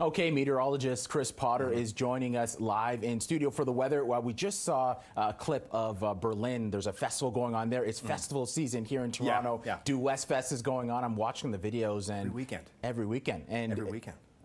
Okay, meteorologist Chris Potter is joining us live in studio for the weather. Well, we just saw a clip of Berlin. There's a festival going on there. It's festival season here in Toronto. Do West Fest is going on. I'm watching the videos and every weekend.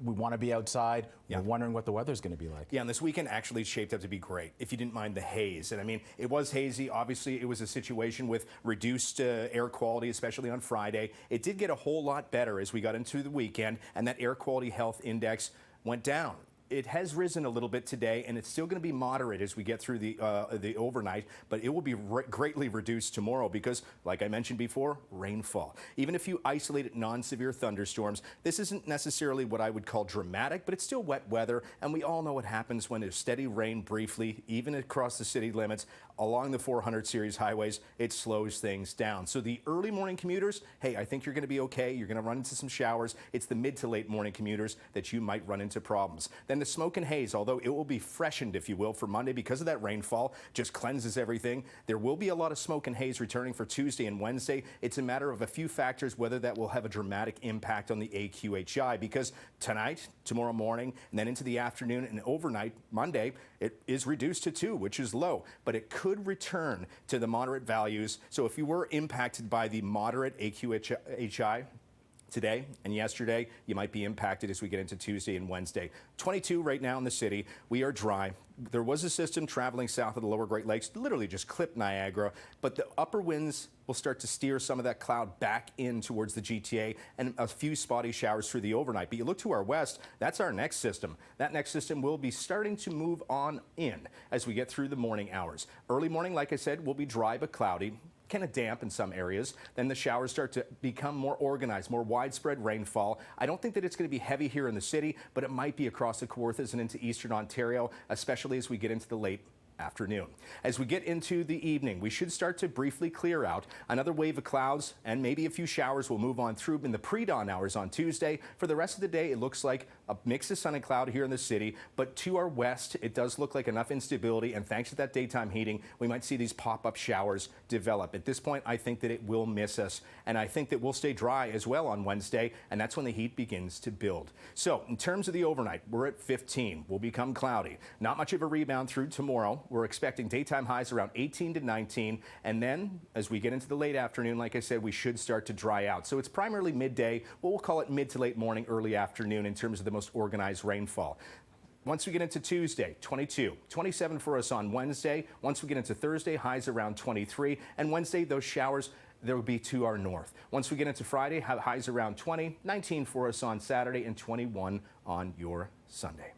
We want to be outside. We're wondering what the weather's going to be like. Yeah, and this weekend actually shaped up to be great, if you didn't mind the haze. And I mean, it was hazy. Obviously, it was a situation with reduced air quality, especially on Friday. It did get a whole lot better as we got into the weekend, and that air quality health index went down. It has risen a little bit today, and it's still going to be moderate as we get through the overnight, but it will be greatly reduced tomorrow because, like I mentioned before, rainfall. Even a few isolated non-severe thunderstorms. This isn't necessarily what I would call dramatic, but it's still wet weather, and we all know what happens when there's steady rain briefly, even across the city limits, along the 400 series highways. It slows things down. So the early morning commuters, hey, I think you're going to be okay. You're going to run into some showers. It's the mid to late morning commuters that you might run into problems. Then the smoke and haze, although it will be freshened, if you will, for Monday because of that rainfall, just cleanses everything. There will be a lot of smoke and haze returning for Tuesday and Wednesday. It's a matter of a few factors whether that will have a dramatic impact on the AQHI, because tonight, tomorrow morning, and then into the afternoon and overnight, Monday, it is reduced to 2, which is low, but it could return to the moderate values. So if you were impacted by the moderate AQHI, today and yesterday, you might be impacted as we get into Tuesday and Wednesday. 22 right now in the city. We are dry. There was a system traveling south of the lower Great Lakes, literally just clipped Niagara, but the upper winds will start to steer some of that cloud back in towards the GTA and a few spotty showers through the overnight. But you look to our west, that's our next system. That next system will be starting to move on in as we get through the morning hours. Early morning, like I said, will be dry but cloudy, kind of damp in some areas. Then the showers start to become more organized, more widespread rainfall. I don't think that it's going to be heavy here in the city, but it might be across the Kawarthas and into eastern Ontario, especially as we get into the late afternoon. As we get into the evening, we should start to briefly clear out. Another wave of clouds and maybe a few showers will move on through in the pre-dawn hours on Tuesday. For the rest of the day, it looks like a mix of sun and cloud here in the city, but to our west, it does look like enough instability, and thanks to that daytime heating, we might see these pop-up showers develop. At this point, I think that it will miss us, and I think that we'll stay dry as well on Wednesday, and that's when the heat begins to build. So in terms of the overnight, we're at 15. We'll become cloudy. Not much of a rebound through tomorrow. We're expecting daytime highs around 18 to 19, and then as we get into the late afternoon, like I said, we should start to dry out. So it's primarily midday, what we'll call it mid to late morning, early afternoon in terms of the most organized rainfall. Once we get into Tuesday, 22, 27 for us on Wednesday. Once we get into Thursday, highs around 23, and Wednesday, those showers, there will be to our north. Once we get into Friday, have highs around 20, 19 for us on Saturday, and 21 on your Sunday.